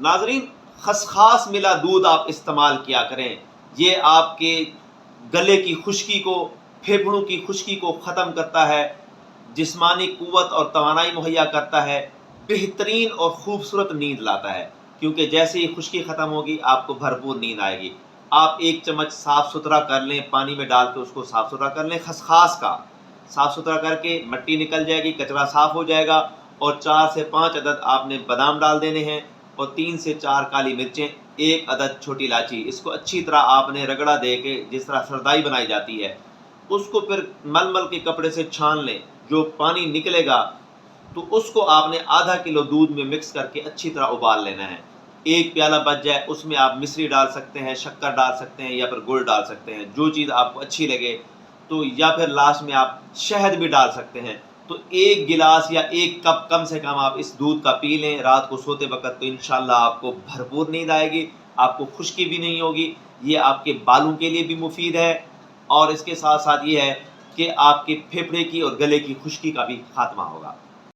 ناظرین خسخاس ملا دودھ آپ استعمال کیا کریں، یہ آپ کے گلے کی خشکی کو، پھیپھڑوں کی خشکی کو ختم کرتا ہے، جسمانی قوت اور توانائی مہیا کرتا ہے، بہترین اور خوبصورت نیند لاتا ہے، کیونکہ جیسے ہی خشکی ختم ہوگی آپ کو بھرپور نیند آئے گی۔ آپ 1 چمچ صاف ستھرا کر لیں، پانی میں ڈال کے اس کو صاف ستھرا کر لیں، خسخاس کا صاف ستھرا کر کے مٹی نکل جائے گی، کچرا صاف ہو جائے گا، اور 4 سے 5 عدد آپ نے بادام ڈال دینے ہیں، اور 3 سے 4 کالی مرچیں، 1 عدد چھوٹی الائچی۔ اس کو اچھی طرح آپ نے رگڑا دے کے، جس طرح سردائی بنائی جاتی ہے، اس کو پھر مل مل کے کپڑے سے چھان لیں، جو پانی نکلے گا تو اس کو آپ نے ½ کلو دودھ میں مکس کر کے اچھی طرح ابال لینا ہے۔ 1 پیالہ بچ جائے اس میں آپ مصری ڈال سکتے ہیں، شکر ڈال سکتے ہیں، یا پھر گڑ ڈال سکتے ہیں، جو چیز آپ کو اچھی لگے تو، یا پھر لاسٹ میں آپ شہد بھی ڈال سکتے ہیں۔ تو 1 گلاس یا 1 کپ کم سے کم آپ اس دودھ کا پی لیں رات کو سوتے وقت، تو انشاءاللہ آپ کو بھرپور نیند آئے گی، آپ کو خشکی بھی نہیں ہوگی، یہ آپ کے بالوں کے لیے بھی مفید ہے، اور اس کے ساتھ ساتھ یہ ہے کہ آپ کے پھیپھڑے کی اور گلے کی خشکی کا بھی خاتمہ ہوگا۔